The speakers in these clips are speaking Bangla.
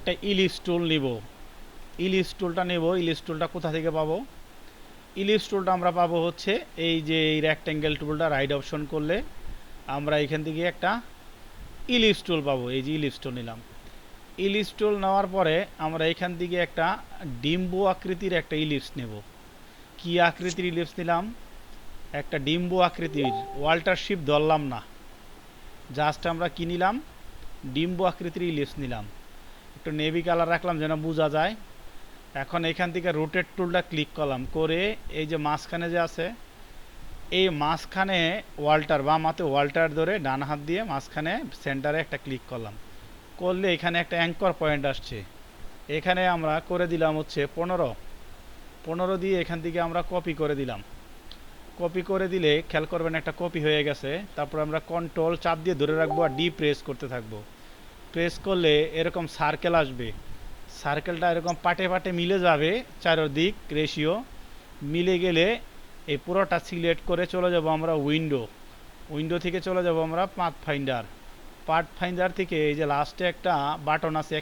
একটা ইলিশ টুল নিব। ইলিশ টুলটা নেব। ইলিশ টুলটা কোথা থেকে পাবো? ইলিশ টুলটা আমরা পাবো হচ্ছে এই যে এই রেক্ট্যাঙ্গেল টুলটা রাইট অপশন করলে আমরা এখান থেকে একটা ইলিশ টুল পাবো। এই যে ইলিশ টুল নিলাম। ইলিশ টুল নেওয়ার পরে আমরা এখান থেকে একটা ডিম্বু আকৃতির একটা ইলিশ নেব। কি আকৃতির ইলিশ নিলাম? একটা ডিম্বু আকৃতির, ওয়াল্টার শিপ ধরলাম না, জাস্ট আমরা কি নিলাম? ডিম্বু আকৃতির ইলিশ নিলাম। একটু নেভি কালার রাখলাম যেন বোঝা যায়। এখন এখান থেকে রোটেট টুলটা ক্লিক করলাম, করে এই যে মাঝখানে যে আছে এই মাঝখানে ওয়াল্টার, বাম হাতে ওয়াল্টার ধরে ডান হাত দিয়ে মাঝখানে সেন্টারে একটা ক্লিক করলাম, করলে এখানে একটা অ্যাঙ্কর পয়েন্ট আসছে। এখানে আমরা করে দিলাম হচ্ছে 15 দিয়ে এখান থেকে আমরা কপি করে দিলাম। কপি করে দিলে খেয়াল করবেন একটা কপি হয়ে গেছে। তারপর আমরা কন্ট্রোল চাপ দিয়ে ধরে রাখবো আর ডি প্রেস করতে থাকবো। প্রেস করলে এরকম সার্কেল আসবে। সার্কেলটা এরকম পাটে পাটে মিলে যাবে, চারদিক রেশিও মিলে গেলে এই পুরোটা সিলেক্ট করে চলে যাব আমরা উইন্ডো থেকে চলে যাব আমরা পাথফাইন্ডার থেকে এই যে লাস্টে একটা বাটন আছে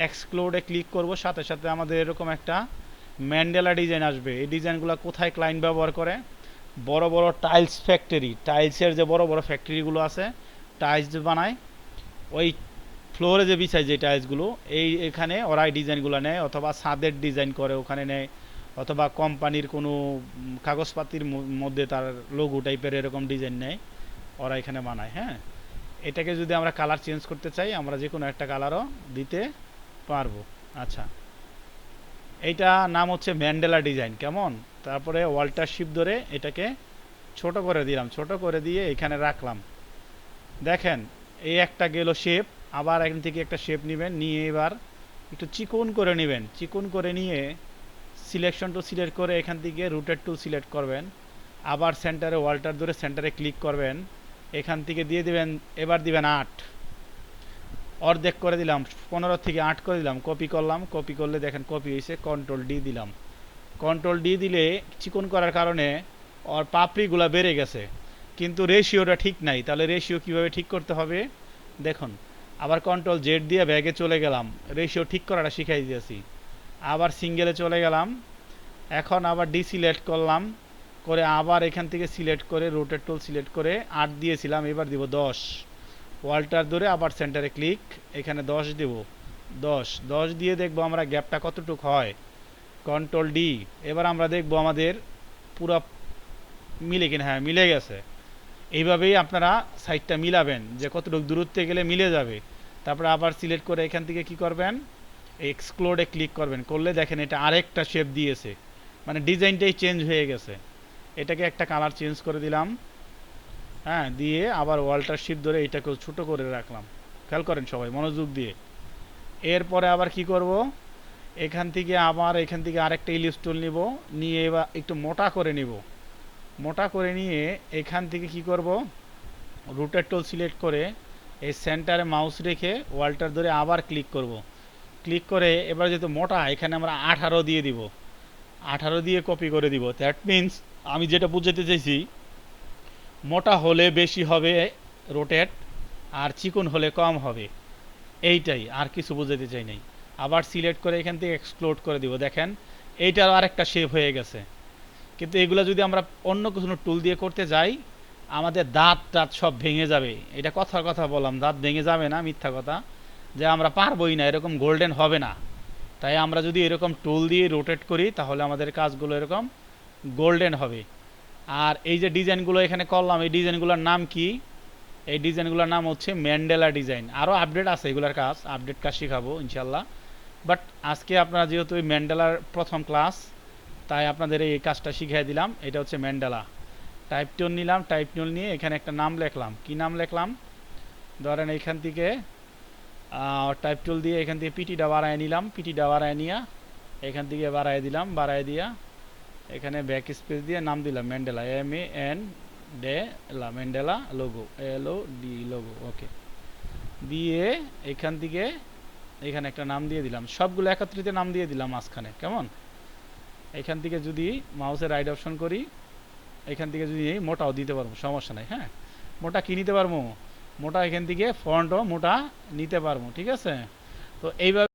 এক্সক্লুডে ক্লিক করব, সাথে সাথে আমাদের এরকম একটা ম্যান্ডেলা ডিজাইন আসবে। এই ডিজাইনগুলো কোথায় ক্লায়েন্ট ব্যবহার করে? বড় বড় টাইলস ফ্যাক্টরি, টাইলসের যে বড় বড় ফ্যাক্টরিগুলো আছে, টাইলস বানায়, ওই ফ্লোরে যে বিছায় যে টাইলসগুলো, এখানে ওরাই ডিজাইনগুলো নেয়, অথবা ছাদের ডিজাইন করে ওখানে নেয়, অথবা কোম্পানির কোনো কাগজপাতির মধ্যে তার লোগো টাইপের এরকম ডিজাইন নেয়, ওরা এখানে বানায়। হ্যাঁ, এটাকে যদি আমরা কালার চেঞ্জ করতে চাই আমরা যে কোনো একটা কালারও দিতে পারবো। আচ্ছা, এইটা নাম হচ্ছে ম্যান্ডেলা ডিজাইন। কেমন? তারপরে ওয়াল্টার শিপ ধরে এটাকে ছোট করে দিলাম, ছোট করে দিয়ে এখানে রাখলাম। দেখেন এই একটা গেল শেপ। আবার এখান থেকে একটা শেপ নেবেন, নিয়ে এবার একটু চিকন করে নেবেন। চিকন করে নিয়ে সিলেকশন টুল সিলেক্ট করে এখান থেকে রুটেড টুল সিলেক্ট করবেন। আবার সেন্টারে ওয়াল্টার ধরে সেন্টারে ক্লিক করবেন, এখান থেকে দিয়ে দিবেন, এবার দিবেন 8, অর্ধেক করে দিলাম, 15 থেকে 8 করে দিলাম। কপি করলাম, কপি করলে দেখেন কপি হয়েছে। কন্ট্রোল ডি দিলাম। কন্ট্রোল ডি দিলে চিকন করার কারণে ওর পাপড়িগুলো বেড়ে গেছে, কিন্তু রেশিওটা ঠিক নাই। তাহলে রেশিও কিভাবে ঠিক করতে হবে দেখুন। আবার কন্ট্রোল জেড দিয়ে ব্যাগে চলে গেলাম, রেশিও ঠিক করাটা শিখাই দিয়েছি। আবার সিঙ্গেলে চলে গেলাম, এখন আবার ডি সিলেক্ট করলাম, করে আবার এখান থেকে সিলেক্ট করে রোটেট টুল সিলেক্ট করে 8 দিয়েছিলাম, এবার দিব 10, ওয়াল্টার ধরে আবার সেন্টারে ক্লিক, এখানে 10 দেব। 10 দিয়ে দেখবো আমরা গ্যাপটা কতটুক হয়। কন্ট্রোল ডি, এবার আমরা দেখবো আমাদের পুরো মিলে কিনা। হ্যাঁ, মিলে গেছে। এইভাবেই আপনারা সাইডটা মিলাবেন যে কতটুকু দূরত্বে গেলে মিলে যাবে। তারপরে আবার সিলেক্ট করে এখান থেকে কি করবেন, এক্সক্লুডে ক্লিক করবেন, করলে দেখেন এটা আরেকটা শেপ দিয়েছে, মানে ডিজাইনটাই চেঞ্জ হয়ে গেছে। এটাকে একটা কালার চেঞ্জ করে দিলাম। হ্যাঁ, দিয়ে আবার ওয়াল্টার শিপ ধরে এটাকেও ছোট করে রাখলাম। খেয়াল করেন সবাই মনোযোগ দিয়ে। এরপরে আবার কি করব, এখান থেকে আরেকটা ইলিশ টুল নিব, নিয়ে এবার একটু মোটা করে নিব। মোটা করে নিয়ে এখান থেকে কি করব, রুটের টুল সিলেক্ট করে এই সেন্টারে মাউস রেখে ওয়াল্টার ধরে আবার ক্লিক করব। ক্লিক করে এবার যেহেতু মোটা, এখানে আমরা 18 দিয়ে দিব। 18 দিয়ে কপি করে দিব। দ্যাট মিন্স আমি যেটা বুঝাতে চাইছি, মোটা হলে বেশি হবে রোটেট, আর চিকন হলে কম হবে, এইটাই, আর কিছু বোঝাতে চাই নাই। আবার সিলেক্ট করে এখান থেকে এক্সক্লুড করে দিব। দেখেন এইটার আরেকটা শেপ হয়ে গেছে। কিন্তু এগুলো যদি আমরা অন্য কোনো টুল দিয়ে করতে যাই, আমাদের দাঁত সব ভেঙে যাবে। এটা কথার কথা বললাম, দাঁত ভেঙে যাবে না, মিথ্যা কথা, যে আমরা পারবোই না, এরকম গোল্ডেন হবে না। তাই আমরা যদি এরকম টুল দিয়ে রোটেট করি তাহলে আমাদের কাজগুলো এরকম গোল্ডেন হবে। আর এই যে ডিজাইনগুলো এখানে করলাম, এই ডিজাইনগুলোর নাম কি? এই ডিজাইনগুলোর নাম হচ্ছে ম্যান্ডেলা ডিজাইন। আরও আপডেট আছে, এগুলোর আপডেট কাজ শেখাবো ইনশাল্লাহ। বাট আজকে আপনারা যেহেতু এই ম্যান্ডেলার প্রথম ক্লাস, তাই আপনাদের এই কাজটা শিখিয়ে দিলাম। এটা হচ্ছে ম্যান্ডেলা। টাইপ টুল নিলাম, টাইপ টুল নিয়ে এখানে একটা নাম লিখলাম। কি নাম লিখলাম? ধরেন এইখান থেকে টাইপ টুল দিয়ে এখান থেকে পিটিটা বাড়ায় নিলাম, পিটিটা বাড়ায় নিয়ে এখান থেকে বাড়ায় দিলাম, বাড়ায় দিয়া এখানে ব্যাক স্পেস দিয়ে নাম দিলাম Mandela, Mandela logo, LOD logo. Okay, দিয়ে এখান থেকে এখানে একটা নাম দিয়ে দিলাম, সবগুলো একত্রিত নাম দিয়ে দিলাম মাঝখানে। কেমন? এখান থেকে যদি মাউসের রাইট অপশন করি, এখান থেকে যদি মোটাও দিতে পারবো, সমস্যা নাই। হ্যাঁ, মোটা কি নিতে পারবো? মোটা এখান থেকে ফন্টও মোটা নিতে পারবো, ঠিক আছে। তো এইভাবে